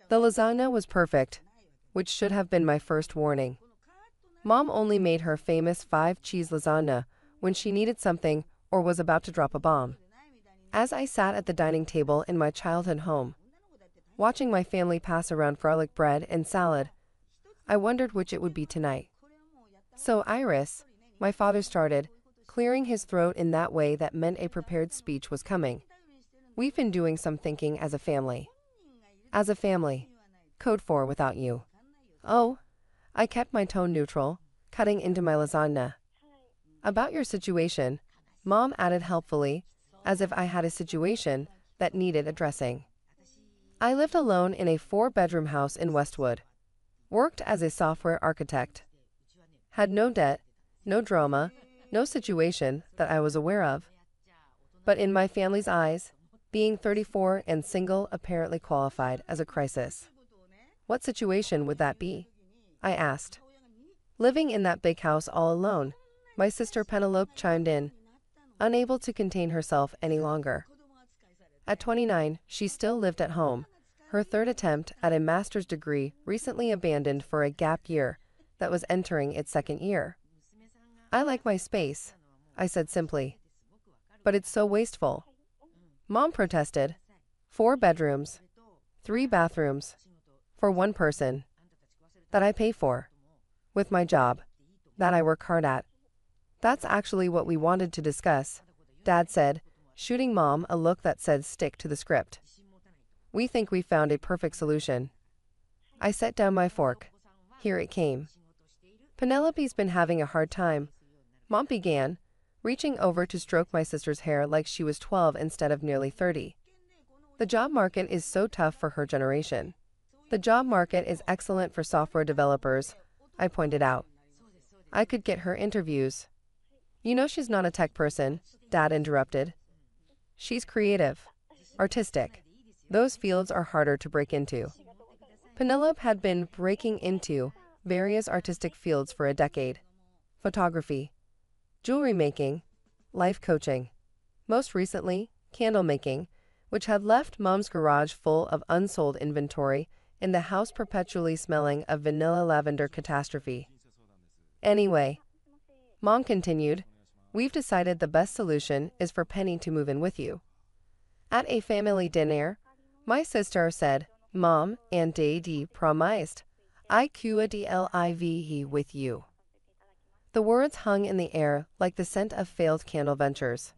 The lasagna was perfect, which should have been my first warning. Mom only made her famous 5-cheese lasagna when she needed something or was about to drop a bomb. As I sat at the dining table in my childhood home, watching my family pass around garlic bread and salad, I wondered which it would be tonight. "So, Iris," my father started, clearing his throat in that way that meant a prepared speech was coming. "We've been doing some thinking as a family." "As a family." Code for without you. "Oh." I kept my tone neutral, cutting into my lasagna. "About your situation," Mom added helpfully, as if I had a situation that needed addressing. "I lived alone in a 4-bedroom house in Westwood. Worked as a software architect. Had no debt, no drama, no situation that I was aware of. But in my family's eyes, being 34 and single apparently qualified as a crisis." "What situation would that be?" I asked. "Living in that big house all alone," my sister Penelope chimed in, unable to contain herself any longer. At 29, she still lived at home, her third attempt at a master's degree recently abandoned for a gap year that was entering its second year. "I like my space," I said simply. "But it's so wasteful." Mom protested. 4 bedrooms, 3 bathrooms, for one person, that I pay for, with my job, that I work hard at. "That's actually what we wanted to discuss," Dad said, shooting Mom a look that said stick to the script. "We think we found a perfect solution." I set down my fork. Here it came. "Penelope's been having a hard time," Mom began, reaching over to stroke my sister's hair like she was 12 instead of nearly 30. "The job market is so tough for her generation." "The job market is excellent for software developers," I pointed out. "I could get her interviews." "You know she's not a tech person," Dad interrupted. "She's creative, artistic. Those fields are harder to break into." Penelope had been breaking into various artistic fields for a decade. Photography, jewelry making, life coaching. Most recently, candle making, which had left Mom's garage full of unsold inventory and the house perpetually smelling of vanilla lavender catastrophe. "Anyway," Mom continued, "we've decided the best solution is for Penny to move in with you." At a family dinner, my sister said, "Mom and Daddy promised I could live with you." The words hung in the air like the scent of failed candle ventures.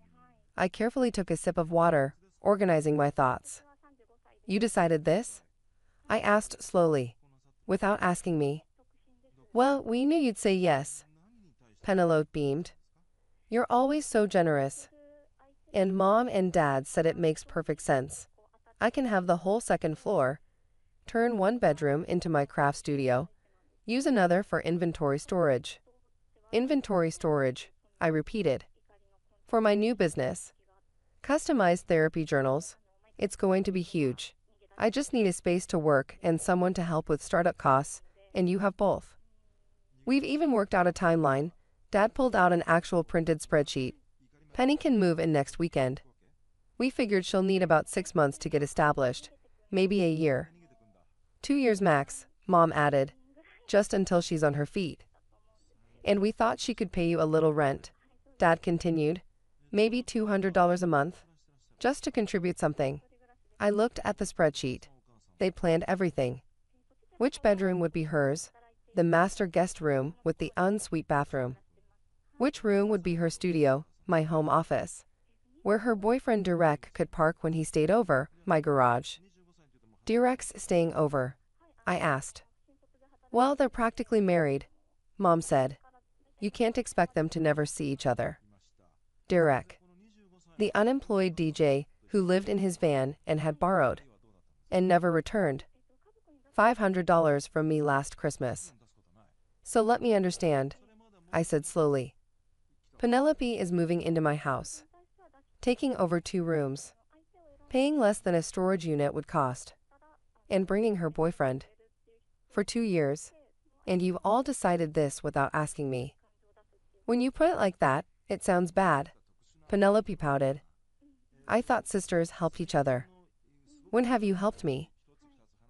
I carefully took a sip of water, organizing my thoughts. "You decided this?" I asked slowly, without asking me. "Well, we knew you'd say yes." Penelope beamed. "You're always so generous." "And Mom and Dad said it makes perfect sense. I can have the whole second floor, turn one bedroom into my craft studio, use another for inventory storage." "Inventory storage," I repeated. "For my new business. Customized therapy journals. It's going to be huge. I just need a space to work and someone to help with startup costs, and you have both." We've even worked out a timeline. Dad pulled out an actual printed spreadsheet. "Penny can move in next weekend. We figured she'll need about 6 months to get established, maybe a year. 2 years max," Mom added, "just until she's on her feet." "And we thought she could pay you a little rent," Dad continued, "maybe $200 a month, just to contribute something." I looked at the spreadsheet. They planned everything. Which bedroom would be hers? The master guest room with the ensuite bathroom. Which room would be her studio, my home office? Where her boyfriend Derek could park when he stayed over, my garage. "Derek's staying over?" I asked. "Well, they're practically married," Mom said. "You can't expect them to never see each other." Derek. The unemployed DJ who lived in his van and had borrowed, and never returned, $500 from me last Christmas. "So let me understand," I said slowly. "Penelope is moving into my house, taking over 2 rooms, paying less than a storage unit would cost, and bringing her boyfriend. For 2 years, and you've all decided this without asking me." "When you put it like that, it sounds bad," Penelope pouted. "I thought sisters helped each other." "When have you helped me?"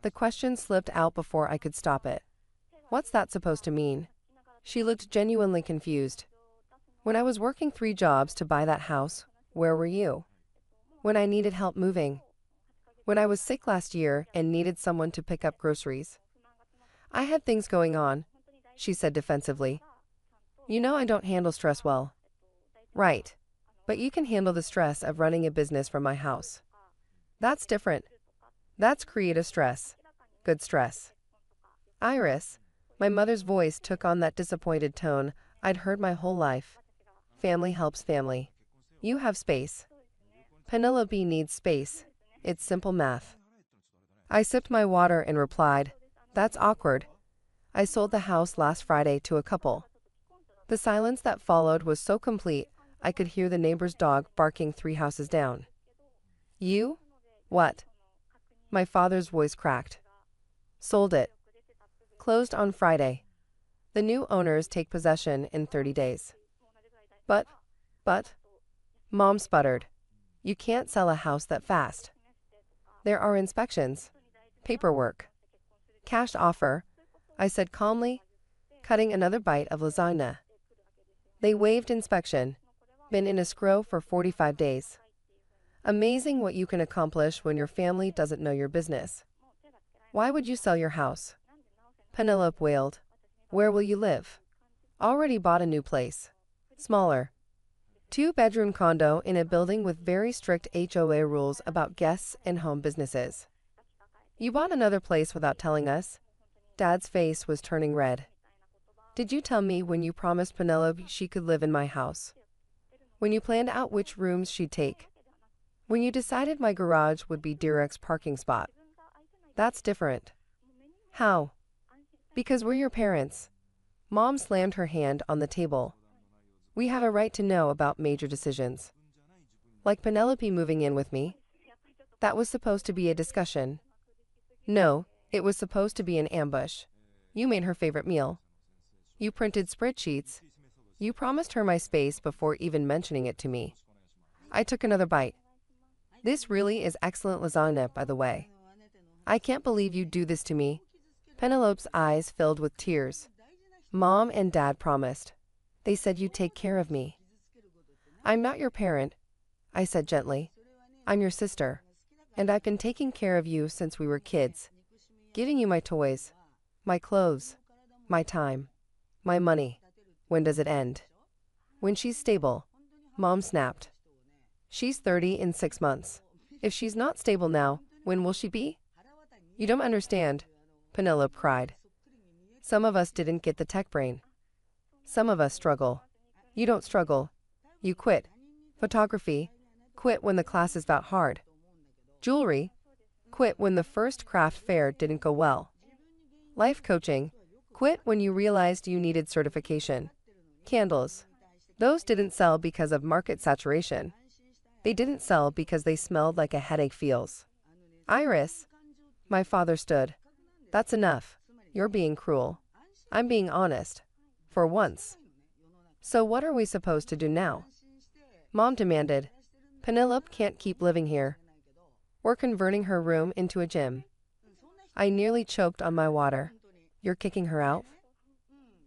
The question slipped out before I could stop it. What's that supposed to mean? She looked genuinely confused. When I was working 3 jobs to buy that house, where were you? When I needed help moving. When I was sick last year and needed someone to pick up groceries. I had things going on, she said defensively. You know I don't handle stress well. Right. But you can handle the stress of running a business from my house. That's different. That's creative stress. Good stress. Iris, my mother's voice took on that disappointed tone I'd heard my whole life. Family helps family. You have space. Penelope needs space. It's simple math. I sipped my water and replied, that's awkward. I sold the house last Friday to a couple. The silence that followed was so complete, I could hear the neighbor's dog barking 3 houses down. You? What? My father's voice cracked. Sold it. Closed on Friday. The new owners take possession in 30 days. But, Mom sputtered. You can't sell a house that fast. There are inspections, paperwork, cash offer, I said calmly, cutting another bite of lasagna. They waived inspection, been in escrow for 45 days. Amazing what you can accomplish when your family doesn't know your business. Why would you sell your house? Penelope wailed. Where will you live? Already bought a new place. Smaller. 2-bedroom condo in a building with very strict HOA rules about guests and home businesses. You bought another place without telling us? Dad's face was turning red. Did you tell me when you promised Penelope she could live in my house? When you planned out which rooms she'd take? When you decided my garage would be Derek's parking spot? That's different. How? Because we're your parents. Mom slammed her hand on the table. We have a right to know about major decisions. Like Penelope moving in with me. That was supposed to be a discussion. No, it was supposed to be an ambush. You made her favorite meal. You printed spreadsheets. You promised her my space before even mentioning it to me. I took another bite. This really is excellent lasagna, by the way. I can't believe you'd do this to me. Penelope's eyes filled with tears. Mom and Dad promised. They said you'd take care of me. I'm not your parent, I said gently. I'm your sister. And I've been taking care of you since we were kids. Giving you my toys, my clothes, my time, my money. When does it end? When she's stable, Mom snapped. She's 30 in 6 months. If she's not stable now, when will she be? You don't understand, Penelope cried. Some of us didn't get the tech brain. Some of us struggle. You don't struggle. You quit. Photography. Quit when the classes got hard. Jewelry. Quit when the first craft fair didn't go well. Life coaching. Quit when you realized you needed certification. Candles. Those didn't sell because of market saturation. They didn't sell because they smelled like a headache feels. Iris. My father stood. That's enough. You're being cruel. I'm being honest. For once. So what are we supposed to do now? Mom demanded. Penelope can't keep living here. We're converting her room into a gym. I nearly choked on my water. You're kicking her out?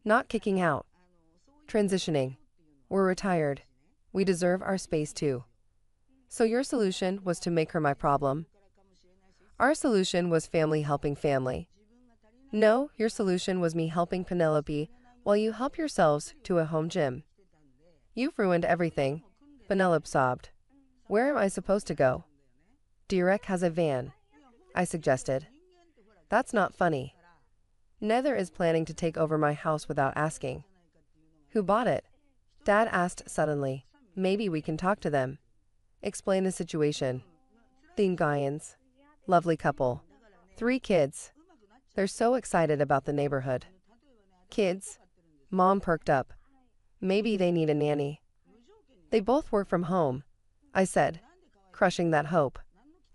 Not kicking out. Transitioning. We're retired. We deserve our space too. So your solution was to make her my problem? Our solution was family helping family. No, your solution was me helping Penelope while you help yourselves to a home gym. You've ruined everything, Penelope sobbed. Where am I supposed to go? Derek has a van, I suggested. That's not funny. Nether is planning to take over my house without asking. Who bought it? Dad asked suddenly. Maybe we can talk to them. Explain the situation. The Ngayans. Lovely couple. 3 kids. They're so excited about the neighborhood. Kids? Mom perked up. Maybe they need a nanny. They both work from home, I said, crushing that hope.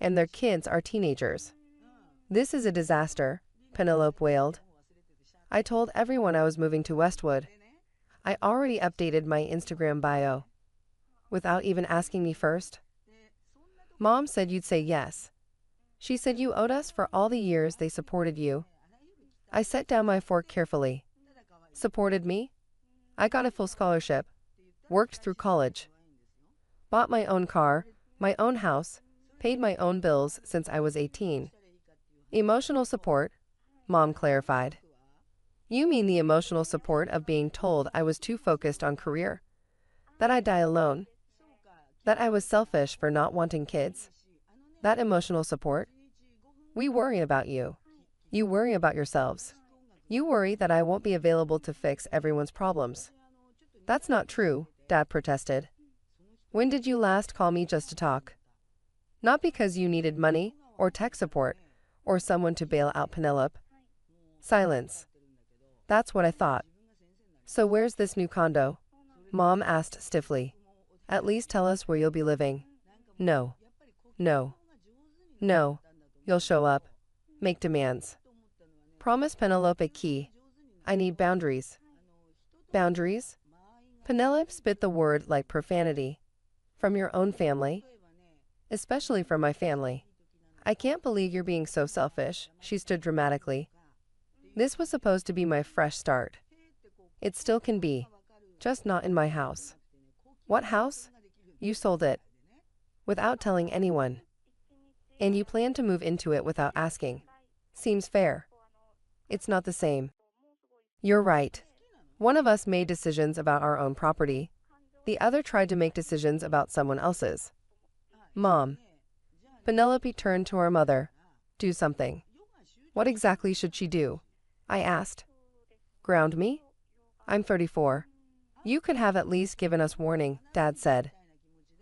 And their kids are teenagers. This is a disaster, Penelope wailed. I told everyone I was moving to Westwood. I already updated my Instagram bio. Without even asking me first. Mom said you'd say yes. She said you owed us for all the years they supported you. I set down my fork carefully. Supported me? I got a full scholarship, worked through college, bought my own car, my own house, paid my own bills since I was 18. Emotional support, Mom clarified. You mean the emotional support of being told I was too focused on career? That I'd die alone? That I was selfish for not wanting kids? That emotional support? We worry about you. You worry about yourselves. You worry that I won't be available to fix everyone's problems. That's not true, Dad protested. When did you last call me just to talk? Not because you needed money, or tech support, or someone to bail out Penelope. Silence. That's what I thought. So where's this new condo? Mom asked stiffly. At least tell us where you'll be living. No. No. No. You'll show up. Make demands. Promise Penelope a key. I need boundaries. Boundaries? Penelope spit the word like profanity. From your own family? Especially from my family. I can't believe you're being so selfish, she stood dramatically. This was supposed to be my fresh start. It still can be. Just not in my house. What house? You sold it. Without telling anyone. And you plan to move into it without asking. Seems fair. It's not the same. You're right. One of us made decisions about our own property. The other tried to make decisions about someone else's. Mom. Penelope turned to her mother. Do something. What exactly should she do? I asked. Ground me? I'm 34. You could have at least given us warning, Dad said.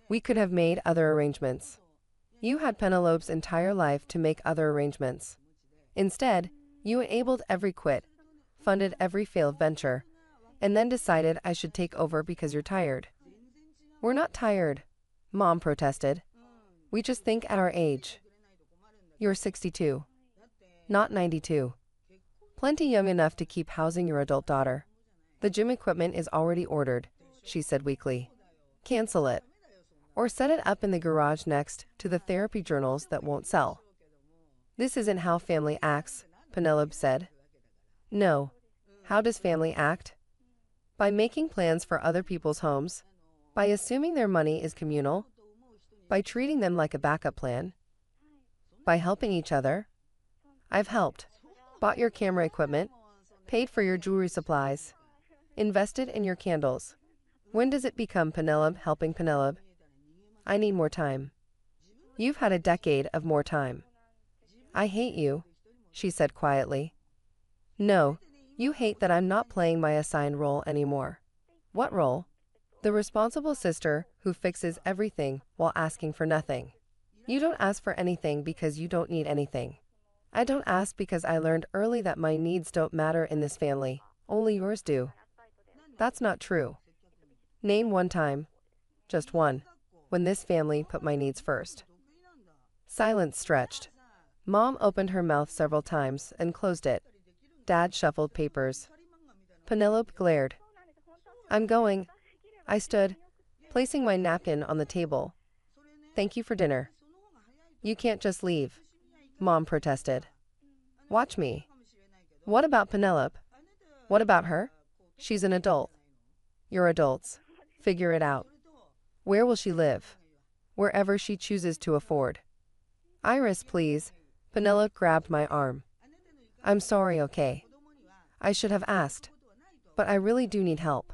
We could have made other arrangements. You had Penelope's entire life to make other arrangements. Instead, you enabled every quit, funded every failed venture, and then decided I should take over because you're tired. We're not tired, Mom protested. We just think at our age. You're 62. Not 92. Plenty young enough to keep housing your adult daughter. The gym equipment is already ordered, she said weakly. Cancel it. Or set it up in the garage next to the therapy journals that won't sell. This isn't how family acts, Penelope said. No. How does family act? By making plans for other people's homes. By assuming their money is communal. By treating them like a backup plan. By helping each other. I've helped. Bought your camera equipment. Paid for your jewelry supplies. Invested in your candles. When does it become Penelope helping Penelope? I need more time. You've had a decade of more time. I hate you, she said quietly. No, you hate that I'm not playing my assigned role anymore. What role? The responsible sister who fixes everything while asking for nothing. You don't ask for anything because you don't need anything. I don't ask because I learned early that my needs don't matter in this family, only yours do. That's not true. Name one time, just one, when this family put my needs first. Silence stretched. Mom opened her mouth several times and closed it. Dad shuffled papers. Penelope glared. I'm going. I stood, placing my napkin on the table. Thank you for dinner. You can't just leave, Mom protested. Watch me. What about Penelope? What about her? She's an adult. You're adults. Figure it out. Where will she live? Wherever she chooses to afford. Iris, please. Penelope grabbed my arm. I'm sorry, okay? I should have asked. But I really do need help.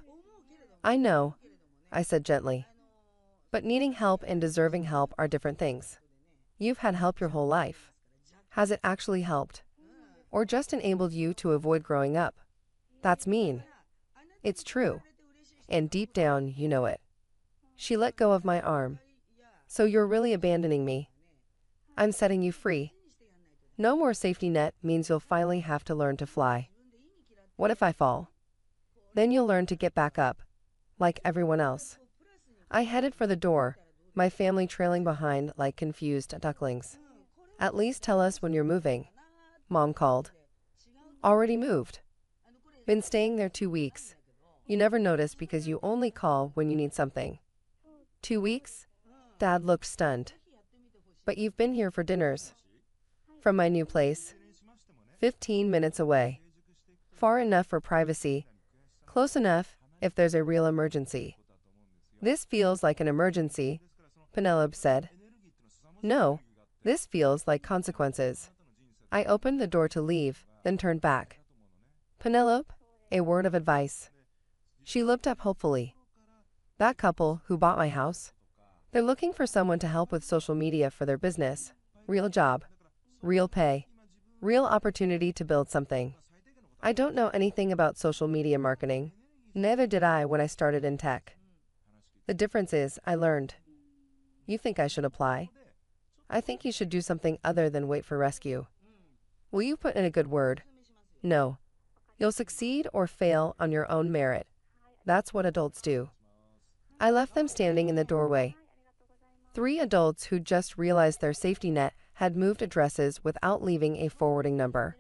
I know, I said gently. But needing help and deserving help are different things. You've had help your whole life. Has it actually helped? Or just enabled you to avoid growing up? That's mean. It's true. And deep down, you know it. She let go of my arm. So you're really abandoning me. I'm setting you free. No more safety net means you'll finally have to learn to fly. What if I fall? Then you'll learn to get back up, like everyone else. I headed for the door, my family trailing behind like confused ducklings. At least tell us when you're moving, Mom called. Already moved. Been staying there 2 weeks. You never notice because you only call when you need something. 2 weeks? Dad looked stunned. But you've been here for dinners. From my new place. 15 minutes away. Far enough for privacy. Close enough if there's a real emergency. This feels like an emergency, Penelope said. No, this feels like consequences. I opened the door to leave, then turned back. Penelope, a word of advice. She looked up hopefully. That couple who bought my house, they're looking for someone to help with social media for their business. Real job, real pay, real opportunity to build something. I don't know anything about social media marketing. Neither did I when I started in tech. The difference is, I learned. You think I should apply? I think you should do something other than wait for rescue. Will you put in a good word? No. You'll succeed or fail on your own merit. That's what adults do. I left them standing in the doorway. 3 adults who just realized their safety net had moved addresses without leaving a forwarding number.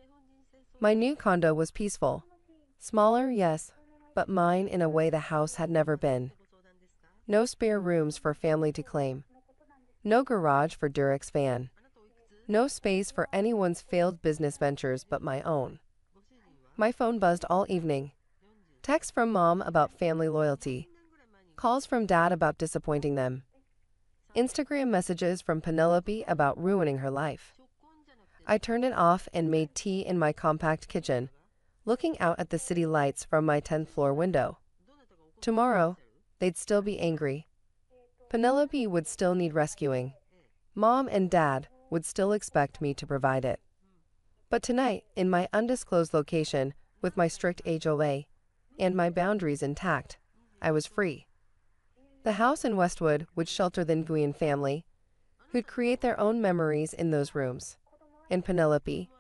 My new condo was peaceful. Smaller, yes, but mine in a way the house had never been. No spare rooms for family to claim. No garage for Durex van. No space for anyone's failed business ventures but my own. My phone buzzed all evening. Texts from Mom about family loyalty. Calls from Dad about disappointing them. Instagram messages from Penelope about ruining her life. I turned it off and made tea in my compact kitchen, looking out at the city lights from my 10th floor window. Tomorrow, they'd still be angry. Penelope would still need rescuing. Mom and Dad would still expect me to provide it. But tonight, in my undisclosed location, with my strict HOA, and my boundaries intact, I was free. The house in Westwood would shelter the Nguyen family, who'd create their own memories in those rooms. And Penelope,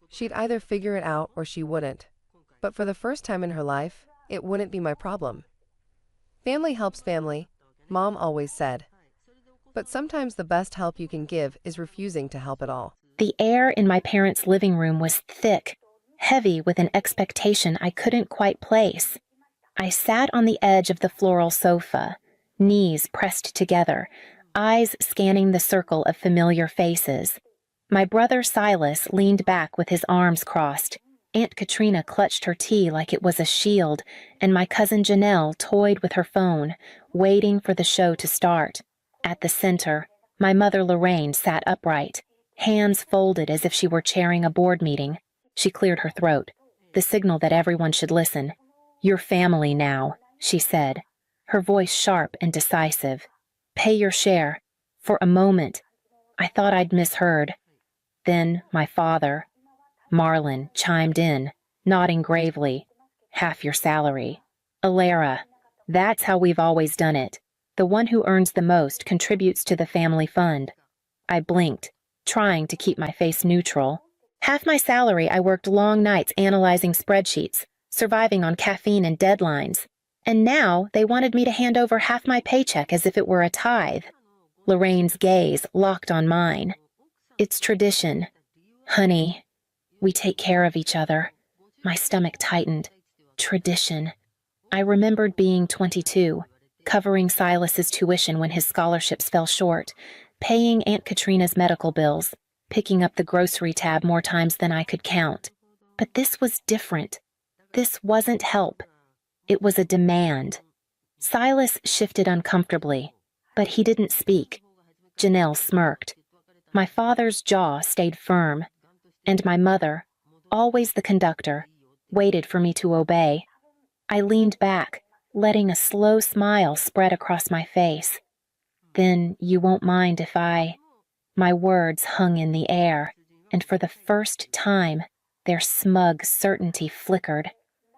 she'd either figure it out or she wouldn't. But for the first time in her life, it wouldn't be my problem. Family helps family, Mom always said. But sometimes the best help you can give is refusing to help at all. The air in my parents' living room was thick, heavy with an expectation I couldn't quite place. I sat on the edge of the floral sofa, knees pressed together, eyes scanning the circle of familiar faces. My brother Silas leaned back with his arms crossed. Aunt Katrina clutched her tea like it was a shield, and my cousin Janelle toyed with her phone, waiting for the show to start. At the center, my mother Lorraine sat upright, hands folded as if she were chairing a board meeting. She cleared her throat, the signal that everyone should listen. "You're family now," she said, her voice sharp and decisive. "Pay your share." For a moment, I thought I'd misheard. Then my father, Marlon, chimed in, nodding gravely. "Half your salary." "Alara, that's how we've always done it. The one who earns the most contributes to the family fund." I blinked, trying to keep my face neutral. Half my salary I worked long nights analyzing spreadsheets, surviving on caffeine and deadlines. And now they wanted me to hand over half my paycheck as if it were a tithe. Lorraine's gaze locked on mine. "It's tradition. Honey, we take care of each other." My stomach tightened. Tradition. I remembered being 22, covering Silas's tuition when his scholarships fell short, paying Aunt Katrina's medical bills, picking up the grocery tab more times than I could count. But this was different. This wasn't help. It was a demand. Silas shifted uncomfortably, but he didn't speak. Janelle smirked. My father's jaw stayed firm, and my mother, always the conductor, waited for me to obey. I leaned back, letting a slow smile spread across my face. "Then you won't mind if I—" My words hung in the air, and for the first time, their smug certainty flickered.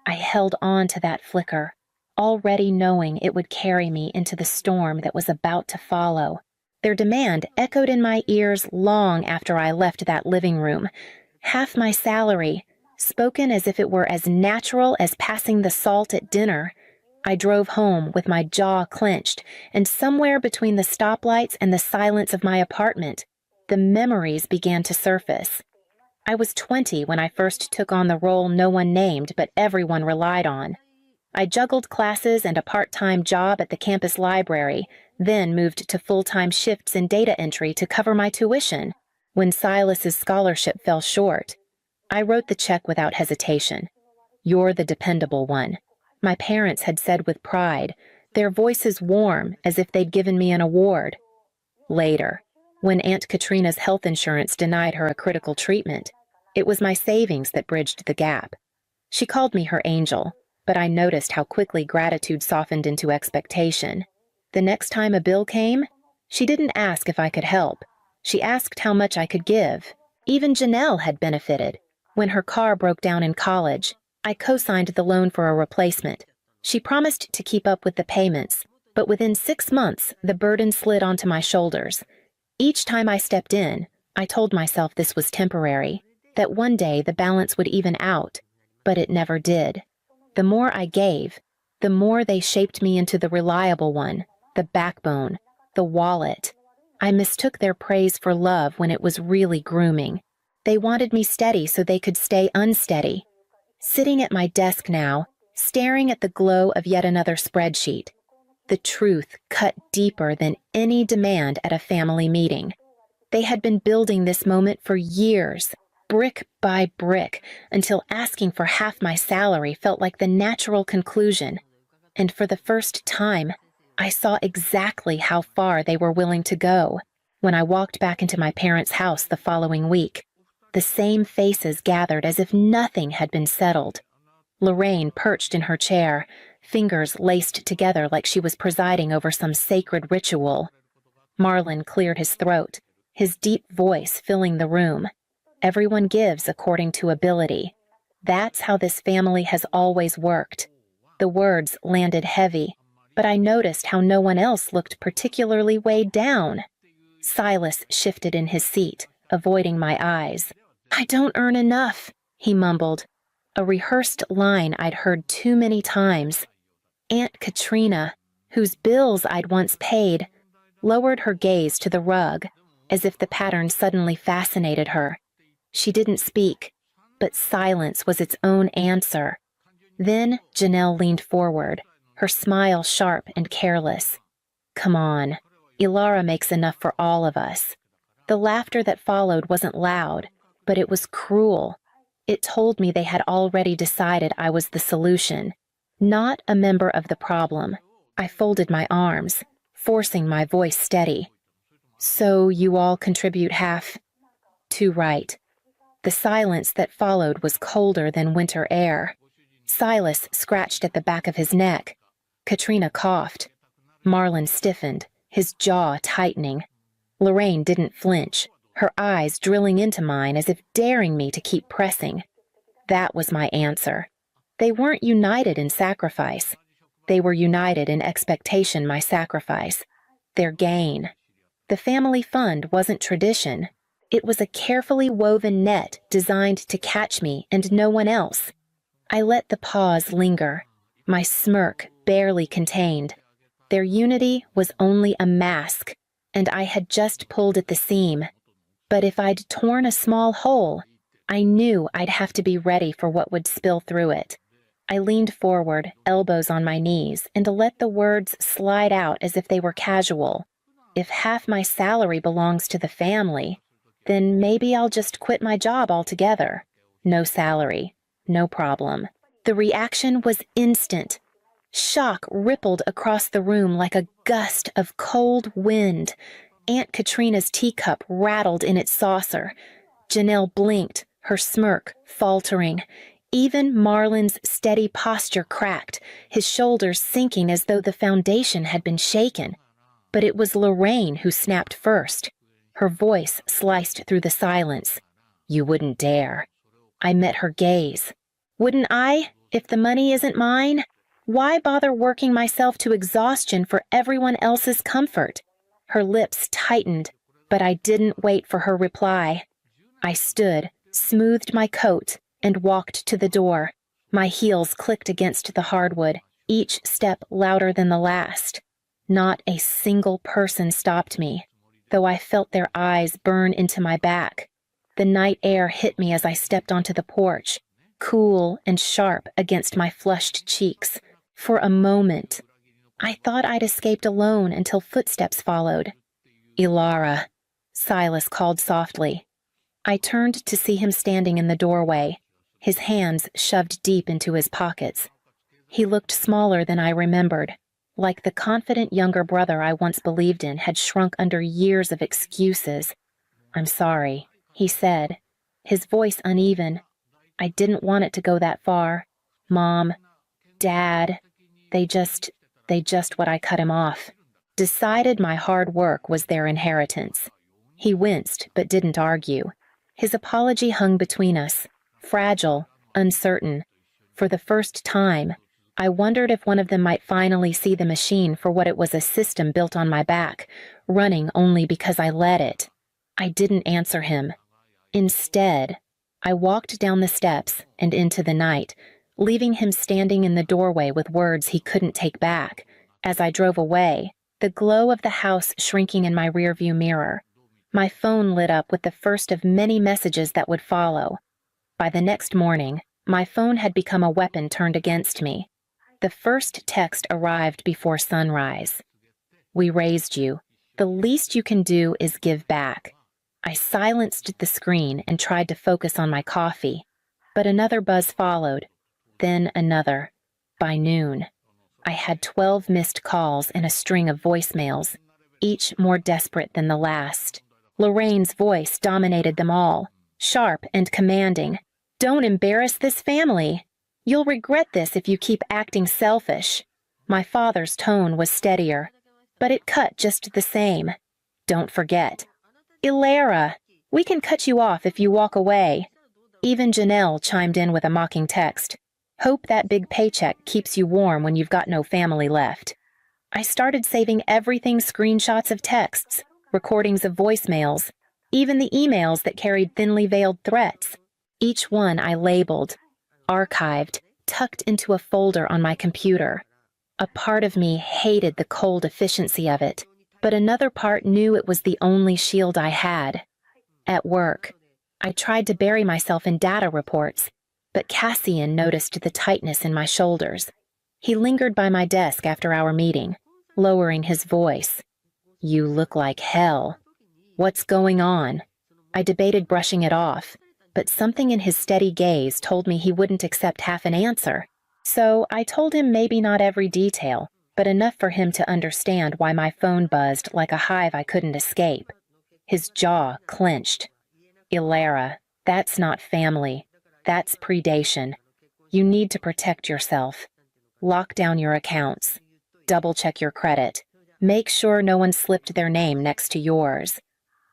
I held on to that flicker, already knowing it would carry me into the storm that was about to follow. Their demand echoed in my ears long after I left that living room. Half my salary, spoken as if it were as natural as passing the salt at dinner. I drove home with my jaw clenched, and somewhere between the stoplights and the silence of my apartment, the memories began to surface. I was 20 when I first took on the role no one named but everyone relied on. I juggled classes and a part-time job at the campus library, then moved to full-time shifts in data entry to cover my tuition. When Silas's scholarship fell short, I wrote the check without hesitation. "You're the dependable one," my parents had said with pride, their voices warm as if they'd given me an award. Later, when Aunt Katrina's health insurance denied her a critical treatment, it was my savings that bridged the gap. She called me her angel, but I noticed how quickly gratitude softened into expectation. The next time a bill came, she didn't ask if I could help. She asked how much I could give. Even Janelle had benefited. When her car broke down in college, I co-signed the loan for a replacement. She promised to keep up with the payments, but within 6 months, the burden slid onto my shoulders. Each time I stepped in, I told myself this was temporary, that one day the balance would even out, but it never did. The more I gave, the more they shaped me into the reliable one, the backbone, the wallet. I mistook their praise for love when it was really grooming. They wanted me steady so they could stay unsteady. Sitting at my desk now, staring at the glow of yet another spreadsheet, the truth cut deeper than any demand at a family meeting. They had been building this moment for years, brick by brick, until asking for half my salary felt like the natural conclusion. And for the first time, I saw exactly how far they were willing to go when I walked back into my parents' house the following week. The same faces gathered as if nothing had been settled. Lorraine perched in her chair, fingers laced together like she was presiding over some sacred ritual. Marlon cleared his throat, his deep voice filling the room. Everyone gives according to ability. That's how this family has always worked. The words landed heavy, but I noticed how no one else looked particularly weighed down. Silas shifted in his seat, avoiding my eyes. "I don't earn enough," he mumbled, a rehearsed line I'd heard too many times. Aunt Katrina, whose bills I'd once paid, lowered her gaze to the rug, as if the pattern suddenly fascinated her. She didn't speak, but silence was its own answer. Then Janelle leaned forward, her smile sharp and careless. "Come on, Ilara makes enough for all of us." The laughter that followed wasn't loud, but it was cruel. It told me they had already decided I was the solution, not a member of the problem. I folded my arms, forcing my voice steady. "So you all contribute half?" Too right. The silence that followed was colder than winter air. Silas scratched at the back of his neck. Katrina coughed. Marlon stiffened, his jaw tightening. Lorraine didn't flinch, her eyes drilling into mine as if daring me to keep pressing. That was my answer. They weren't united in sacrifice. They were united in expectation my sacrifice. Their gain. The family fund wasn't tradition. It was a carefully woven net designed to catch me and no one else. I let the pause linger, my smirk barely contained. Their unity was only a mask, and I had just pulled at the seam. But if I'd torn a small hole, I knew I'd have to be ready for what would spill through it. I leaned forward, elbows on my knees, and let the words slide out as if they were casual. If half my salary belongs to the family, then maybe I'll just quit my job altogether. No salary, no problem. The reaction was instant. Shock rippled across the room like a gust of cold wind. Aunt Katrina's teacup rattled in its saucer. Janelle blinked, her smirk faltering. Even Marlon's steady posture cracked, his shoulders sinking as though the foundation had been shaken. But it was Lorraine who snapped first. Her voice sliced through the silence. "You wouldn't dare." I met her gaze. "Wouldn't I, if the money isn't mine? Why bother working myself to exhaustion for everyone else's comfort?" Her lips tightened, but I didn't wait for her reply. I stood, smoothed my coat, and walked to the door. My heels clicked against the hardwood, each step louder than the last. Not a single person stopped me, though I felt their eyes burn into my back. The night air hit me as I stepped onto the porch, cool and sharp against my flushed cheeks. For a moment, I thought I'd escaped alone until footsteps followed. "Ilara." Silas called softly. I turned to see him standing in the doorway, his hands shoved deep into his pockets. He looked smaller than I remembered, like the confident younger brother I once believed in had shrunk under years of excuses. "I'm sorry," he said, his voice uneven. "I didn't want it to go that far. Mom, Dad, they just what I cut him off. Decided my hard work was their inheritance." He winced but didn't argue. His apology hung between us, fragile, uncertain. For the first time, I wondered if one of them might finally see the machine for what it was, a system built on my back, running only because I let it. I didn't answer him. Instead, I walked down the steps and into the night, leaving him standing in the doorway with words he couldn't take back. As I drove away, the glow of the house shrinking in my rearview mirror, my phone lit up with the first of many messages that would follow. By the next morning, my phone had become a weapon turned against me. The first text arrived before sunrise. "We raised you. The least you can do is give back." I silenced the screen and tried to focus on my coffee, but another buzz followed, then another. By noon, I had 12 missed calls and a string of voicemails, each more desperate than the last. Lorraine's voice dominated them all, sharp and commanding. "Don't embarrass this family. You'll regret this if you keep acting selfish." My father's tone was steadier, but it cut just the same. "Don't forget. Ilara, we can cut you off if you walk away." Even Janelle chimed in with a mocking text. "Hope that big paycheck keeps you warm when you've got no family left." I started saving everything, screenshots of texts, recordings of voicemails, even the emails that carried thinly veiled threats. Each one I labeled, archived, tucked into a folder on my computer. A part of me hated the cold efficiency of it, but another part knew it was the only shield I had. At work, I tried to bury myself in data reports, but Cassian noticed the tightness in my shoulders. He lingered by my desk after our meeting, lowering his voice. "You look like hell. What's going on?" I debated brushing it off, but something in his steady gaze told me he wouldn't accept half an answer. So I told him maybe not every detail, but enough for him to understand why my phone buzzed like a hive I couldn't escape. His jaw clenched. "Ilara, that's not family. That's predation. You need to protect yourself. Lock down your accounts. Double-check your credit. Make sure no one slipped their name next to yours."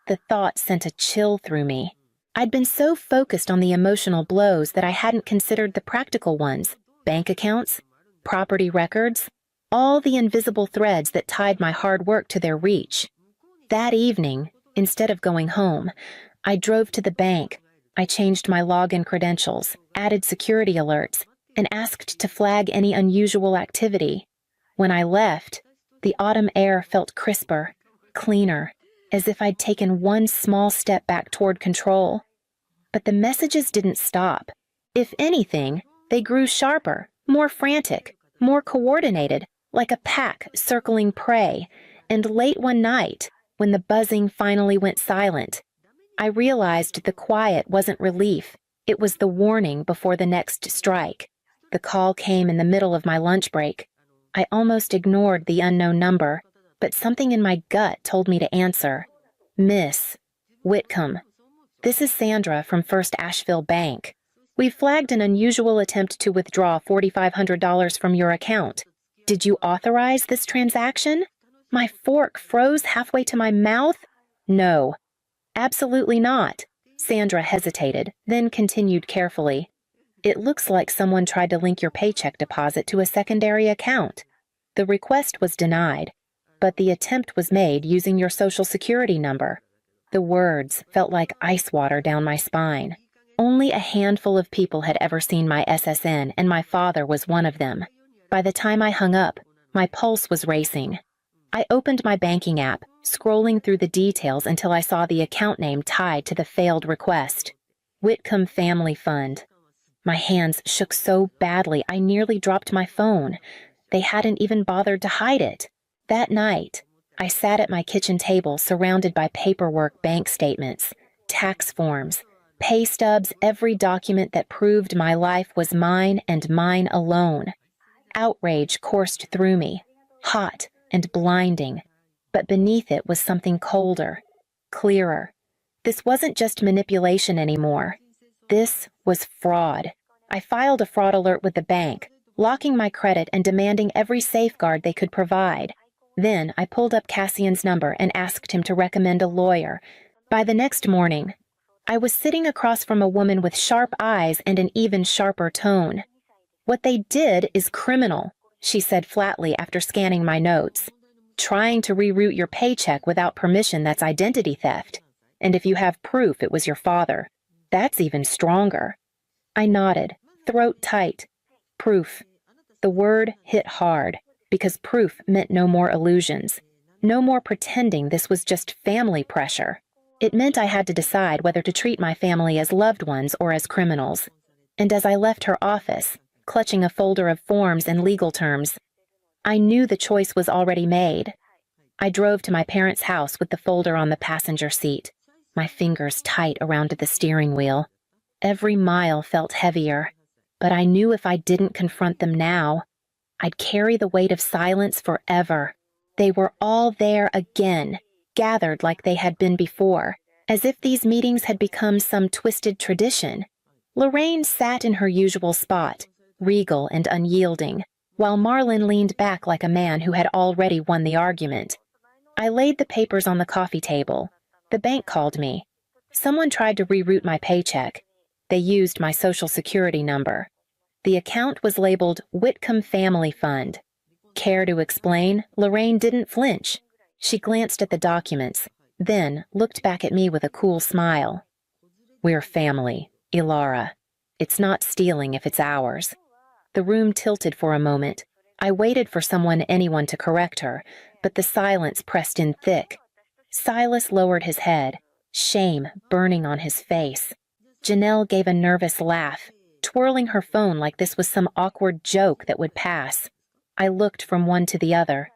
The thought sent a chill through me. I'd been so focused on the emotional blows that I hadn't considered the practical ones: bank accounts, property records, all the invisible threads that tied my hard work to their reach. That evening, instead of going home, I drove to the bank. I changed my login credentials, added security alerts, and asked to flag any unusual activity. When I left, the autumn air felt crisper, cleaner, as if I'd taken one small step back toward control. But the messages didn't stop. If anything, they grew sharper, more frantic, more coordinated, like a pack circling prey. And late one night, when the buzzing finally went silent, I realized the quiet wasn't relief. It was the warning before the next strike. The call came in the middle of my lunch break. I almost ignored the unknown number, but something in my gut told me to answer. "Miss Whitcomb, this is Sandra from First Asheville Bank. We flagged an unusual attempt to withdraw $4,500 from your account. Did you authorize this transaction?" My fork froze halfway to my mouth. "No, absolutely not." Sandra hesitated, then continued carefully. "It looks like someone tried to link your paycheck deposit to a secondary account. The request was denied, but the attempt was made using your social security number." The words felt like ice water down my spine. Only a handful of people had ever seen my SSN, and my father was one of them. By the time I hung up, my pulse was racing. I opened my banking app, scrolling through the details until I saw the account name tied to the failed request. Whitcomb Family Fund. My hands shook so badly I nearly dropped my phone. They hadn't even bothered to hide it. That night, I sat at my kitchen table surrounded by paperwork, bank statements, tax forms, pay stubs, every document that proved my life was mine and mine alone. Outrage coursed through me, hot and blinding, but beneath it was something colder, clearer. This wasn't just manipulation anymore. This was fraud. I filed a fraud alert with the bank, locking my credit and demanding every safeguard they could provide. Then I pulled up Cassian's number and asked him to recommend a lawyer. By the next morning, I was sitting across from a woman with sharp eyes and an even sharper tone. "What they did is criminal," she said flatly after scanning my notes. "Trying to reroute your paycheck without permission, that's identity theft. And if you have proof it was your father, that's even stronger." I nodded, throat tight. Proof. The word hit hard, because proof meant no more illusions. No more pretending this was just family pressure. It meant I had to decide whether to treat my family as loved ones or as criminals. And as I left her office, clutching a folder of forms and legal terms, I knew the choice was already made. I drove to my parents' house with the folder on the passenger seat, my fingers tight around the steering wheel. Every mile felt heavier, but I knew if I didn't confront them now, I'd carry the weight of silence forever. They were all there again, gathered like they had been before, as if these meetings had become some twisted tradition. Lorraine sat in her usual spot, regal and unyielding, while Marlon leaned back like a man who had already won the argument. I laid the papers on the coffee table. The bank called me. Someone tried to reroute my paycheck. They used my social security number. The account was labeled Whitcomb Family Fund. Care to explain? Lorraine didn't flinch. She glanced at the documents, then looked back at me with a cool smile. "We're family, Ilara. It's not stealing if it's ours." The room tilted for a moment. I waited for anyone to correct her, but the silence pressed in thick. Silas lowered his head, shame burning on his face. Janelle gave a nervous laugh, twirling her phone like this was some awkward joke that would pass. I looked from one to the other.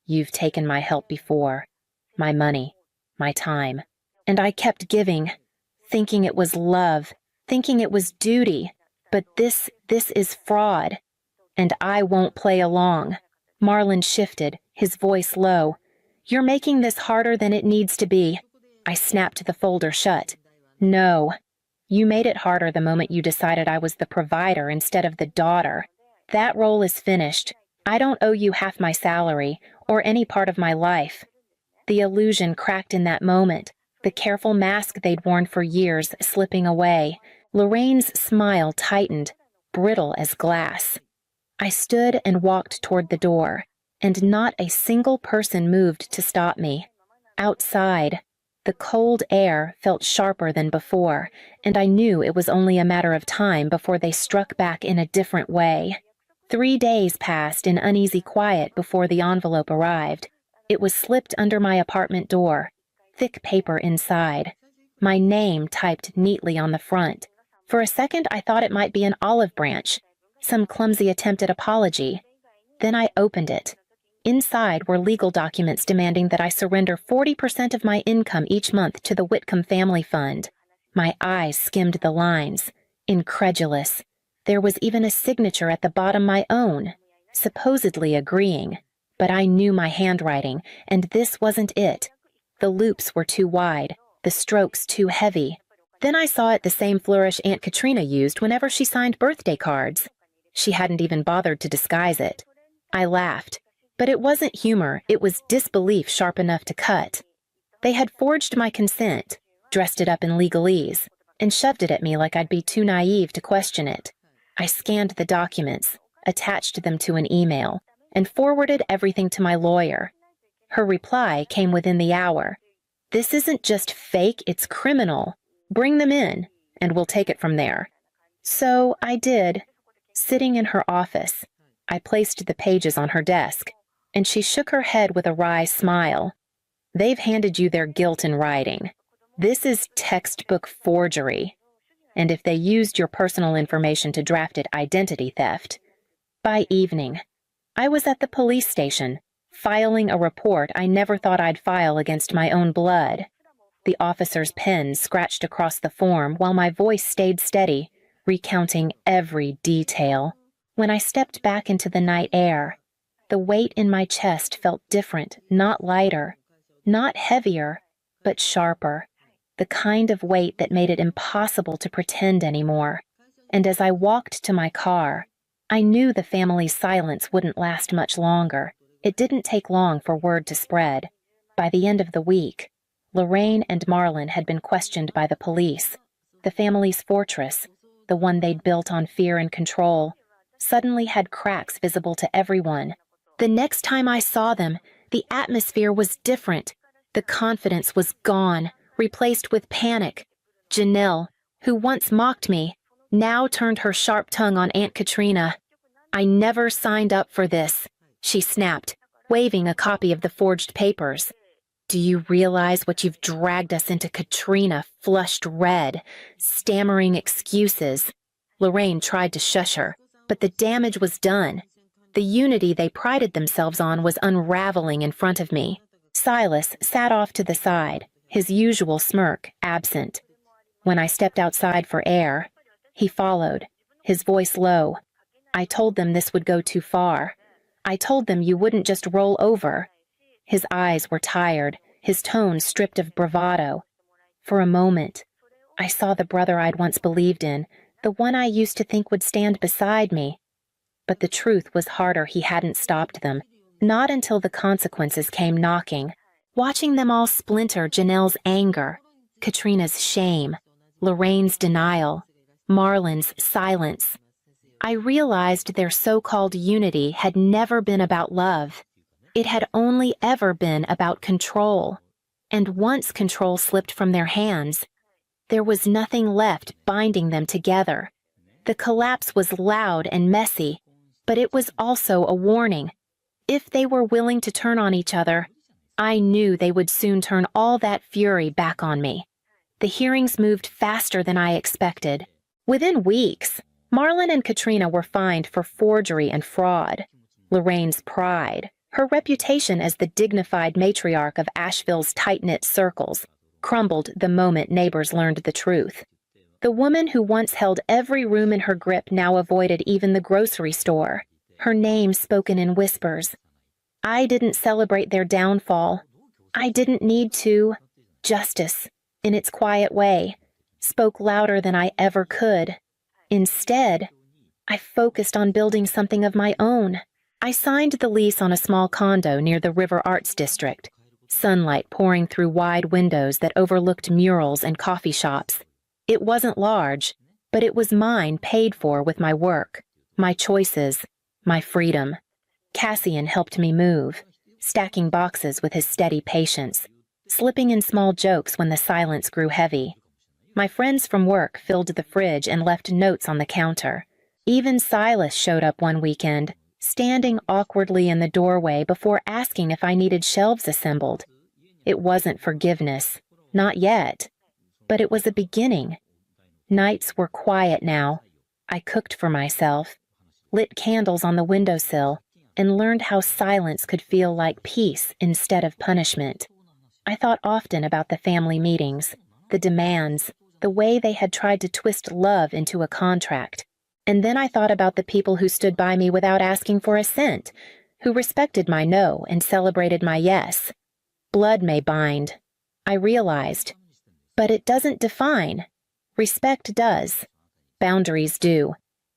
"You've taken my help before, my money, my time, and I kept giving, thinking it was love, thinking it was duty, but this is fraud, and I won't play along." Marlon shifted, his voice low. "You're making this harder than it needs to be." I snapped the folder shut. "No. You made it harder the moment you decided I was the provider instead of the daughter. That role is finished. I don't owe you half my salary, or any part of my life." The illusion cracked in that moment, the careful mask they'd worn for years slipping away. Lorraine's smile tightened, brittle as glass. I stood and walked toward the door, and not a single person moved to stop me. Outside, the cold air felt sharper than before, and I knew it was only a matter of time before they struck back in a different way. 3 days passed in uneasy quiet before the envelope arrived. It was slipped under my apartment door, thick paper inside, my name typed neatly on the front. For a second I thought it might be an olive branch, some clumsy attempt at apology. Then I opened it. Inside were legal documents demanding that I surrender 40% of my income each month to the Whitcomb Family Fund. My eyes skimmed the lines, incredulous. There was even a signature at the bottom, my own, supposedly agreeing. But I knew my handwriting, and this wasn't it. The loops were too wide, the strokes too heavy. Then I saw it the same flourish Aunt Katrina used whenever she signed birthday cards. She hadn't even bothered to disguise it. I laughed. But it wasn't humor, it was disbelief sharp enough to cut. They had forged my consent, dressed it up in legalese, and shoved it at me like I'd be too naive to question it. I scanned the documents, attached them to an email, and forwarded everything to my lawyer. Her reply came within the hour. "This isn't just fake, it's criminal. Bring them in, and we'll take it from there." So I did. Sitting in her office, I placed the pages on her desk, and she shook her head with a wry smile. "They've handed you their guilt in writing. This is textbook forgery. And if they used your personal information to draft it, identity theft." By evening, I was at the police station, filing a report I never thought I'd file against my own blood. The officer's pen scratched across the form while my voice stayed steady, recounting every detail. When I stepped back into the night air, the weight in my chest felt different, not lighter, not heavier, but sharper, the kind of weight that made it impossible to pretend anymore. And as I walked to my car, I knew the family's silence wouldn't last much longer. It didn't take long for word to spread. By the end of the week, Lorraine and Marlon had been questioned by the police. The family's fortress, the one they'd built on fear and control, suddenly had cracks visible to everyone. The next time I saw them, the atmosphere was different. The confidence was gone, replaced with panic. Janelle, who once mocked me, now turned her sharp tongue on Aunt Katrina. "I never signed up for this," she snapped, waving a copy of the forged papers. "Do you realize what you've dragged us into?" Katrina flushed red, stammering excuses. Lorraine tried to shush her, but the damage was done. The unity they prided themselves on was unraveling in front of me. Silas sat off to the side, his usual smirk absent. When I stepped outside for air, he followed, his voice low. "I told them this would go too far. I told them you wouldn't just roll over." His eyes were tired, his tone stripped of bravado. For a moment, I saw the brother I'd once believed in, the one I used to think would stand beside me. But the truth was harder he hadn't stopped them, not until the consequences came knocking. Watching them all splinter, Janelle's anger, Katrina's shame, Lorraine's denial, Marlon's silence, I realized their so-called unity had never been about love. It had only ever been about control. And once control slipped from their hands, there was nothing left binding them together. The collapse was loud and messy, but it was also a warning. If they were willing to turn on each other, I knew they would soon turn all that fury back on me. The hearings moved faster than I expected. Within weeks, Marlon and Katrina were fined for forgery and fraud. Lorraine's pride, her reputation as the dignified matriarch of Asheville's tight-knit circles, crumbled the moment neighbors learned the truth. The woman who once held every room in her grip now avoided even the grocery store, her name spoken in whispers. I didn't celebrate their downfall. I didn't need to. Justice, in its quiet way, spoke louder than I ever could. Instead, I focused on building something of my own. I signed the lease on a small condo near the River Arts District, sunlight pouring through wide windows that overlooked murals and coffee shops. It wasn't large, but it was mine, paid for with my work, my choices, my freedom. Cassian helped me move, stacking boxes with his steady patience, slipping in small jokes when the silence grew heavy. My friends from work filled the fridge and left notes on the counter. Even Silas showed up one weekend, standing awkwardly in the doorway before asking if I needed shelves assembled. It wasn't forgiveness, not yet, but it was a beginning. Nights were quiet now. I cooked for myself, lit candles on the windowsill, and learned how silence could feel like peace instead of punishment. I thought often about the family meetings, the demands, the way they had tried to twist love into a contract. And then I thought about the people who stood by me without asking for a cent, who respected my no and celebrated my yes. Blood may bind, I realized, but it doesn't define. Respect does. Boundaries do.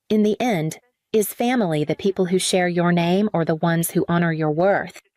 In the end, is family the people who share your name or the ones who honor your worth?